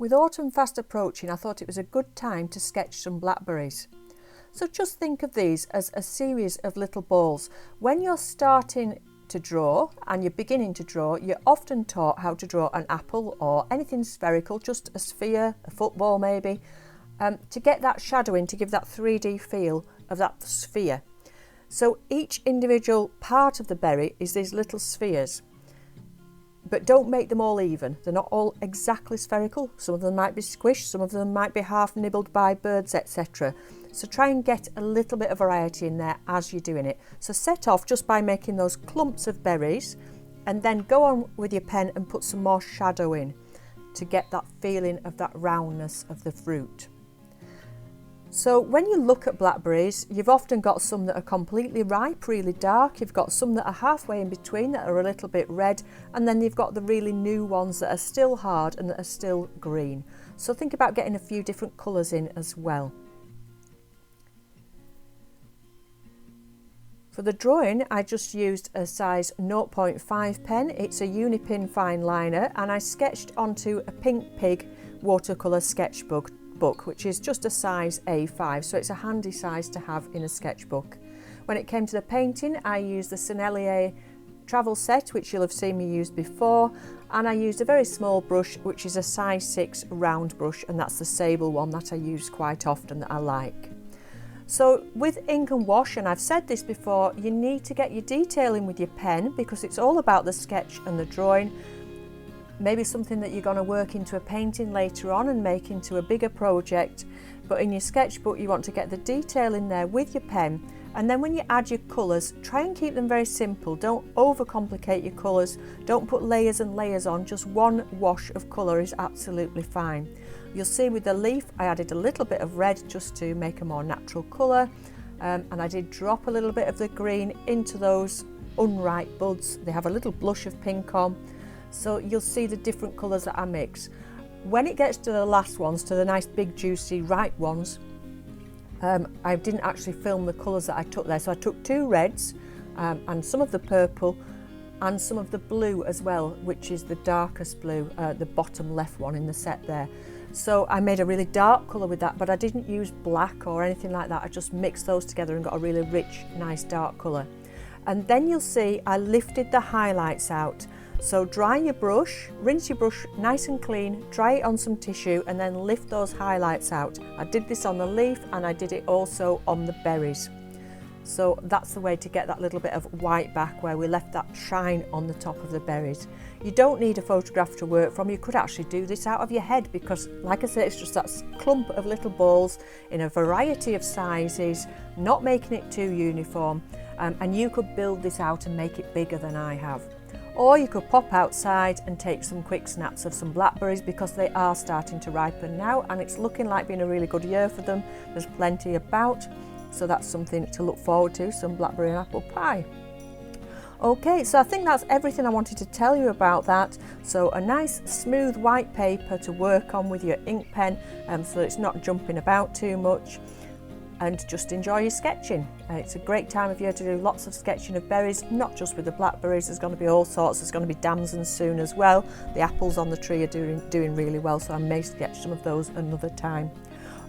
With autumn fast approaching, I thought it was a good time to sketch some blackberries. So just think of these as a series of little balls. When you're starting to draw and you're beginning to draw, you're often taught how to draw an apple or anything spherical, just a sphere, a football maybe, to get that shadowing, to give that 3D feel of that sphere. So each individual part of the berry is these little spheres. But don't make them all even. They're not all exactly spherical. Some of them might be squished, some of them might be half nibbled by birds, etc. So try and get a little bit of variety in there as you're doing it. So set off just by making those clumps of berries and then go on with your pen and put some more shadow in to get that feeling of that roundness of the fruit. So when you look at blackberries, you've often got some that are completely ripe, really dark. You've got some that are halfway in between that are a little bit red, and then you've got the really new ones that are still hard and that are still green. So think about getting a few different colours in as well. For the drawing, I just used a size 0.5 pen. It's a Unipin fine liner, and I sketched onto a Pink Pig watercolour sketchbook, which is just a size A5, so it's a handy size to have in a sketchbook. When it came to the painting, I used the Sennelier travel set, which you'll have seen me use before, and I used a very small brush, which is a size 6 round brush, and that's the sable one that I use quite often that I like. So with ink and wash, and I've said this before, you need to get your detail in with your pen because it's all about the sketch and the drawing. Maybe something that you're going to work into a painting later on and make into a bigger project, but in your sketchbook you want to get the detail in there with your pen, and then when you add your colours, try and keep them very simple. Don't overcomplicate your colours, don't put layers and layers on, just one wash of colour is absolutely fine. You'll see with the leaf I added a little bit of red just to make a more natural colour, and I did drop a little bit of the green into those unripe buds. They have a little blush of pink on. So you'll see the different colours that I mix. When it gets to the last ones, to the nice big juicy ripe ones, I didn't actually film the colours that I took there. So I took 2 reds and some of the purple and some of the blue as well, which is the darkest blue, the bottom left one in the set there. So I made a really dark colour with that, but I didn't use black or anything like that. I just mixed those together and got a really rich, nice dark colour. And then you'll see I lifted the highlights out. So dry your brush, rinse your brush nice and clean, dry it on some tissue and then lift those highlights out. I did this on the leaf and I did it also on the berries. So that's the way to get that little bit of white back where we left that shine on the top of the berries. You don't need a photograph to work from. You could actually do this out of your head because, like I said, it's just that clump of little balls in a variety of sizes, not making it too uniform, and you could build this out and make it bigger than I have. Or you could pop outside and take some quick snaps of some blackberries because they are starting to ripen now and it's looking like being a really good year for them. There's plenty about, so that's something to look forward to, some blackberry and apple pie. Okay, so I think that's everything I wanted to tell you about that. So a nice smooth white paper to work on with your ink pen so it's not jumping about too much. And just enjoy your sketching. It's a great time of year to do lots of sketching of berries, not just with the blackberries. There's going to be all sorts. There's going to be damsons soon as well. The apples on the tree are doing really well, so I may sketch some of those another time.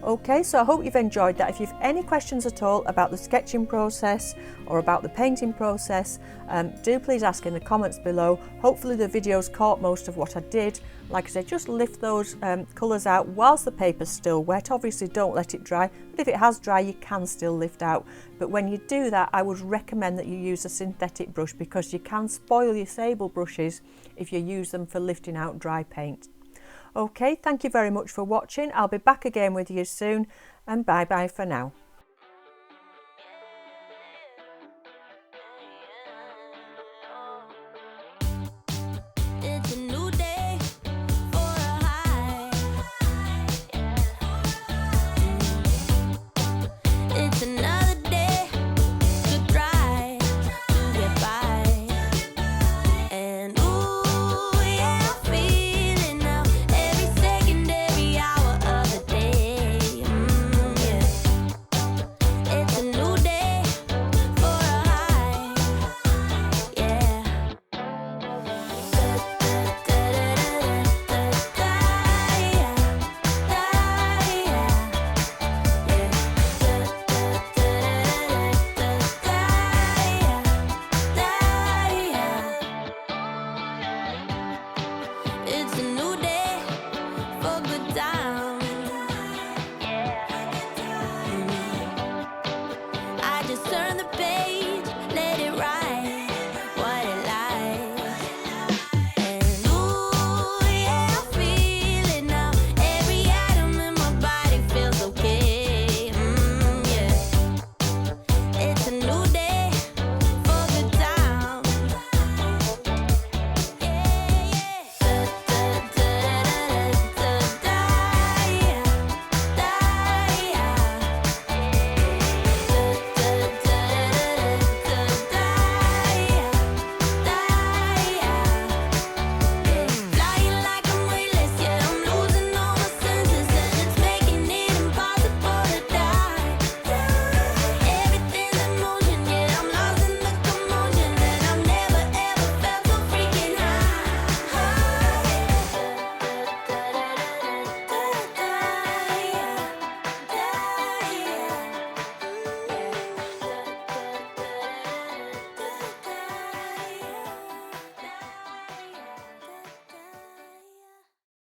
Okay, so I hope you've enjoyed that. If you've any questions at all about the sketching process or about the painting process, do please ask in the comments below. Hopefully the video's caught most of what I did. Like I said, just lift those colours out whilst the paper's still wet. Obviously don't let it dry, but if it has dry you can still lift out. But when you do that, I would recommend that you use a synthetic brush because you can spoil your sable brushes if you use them for lifting out dry paint. Okay, thank you very much for watching. I'll be back again with you soon, and bye bye for now.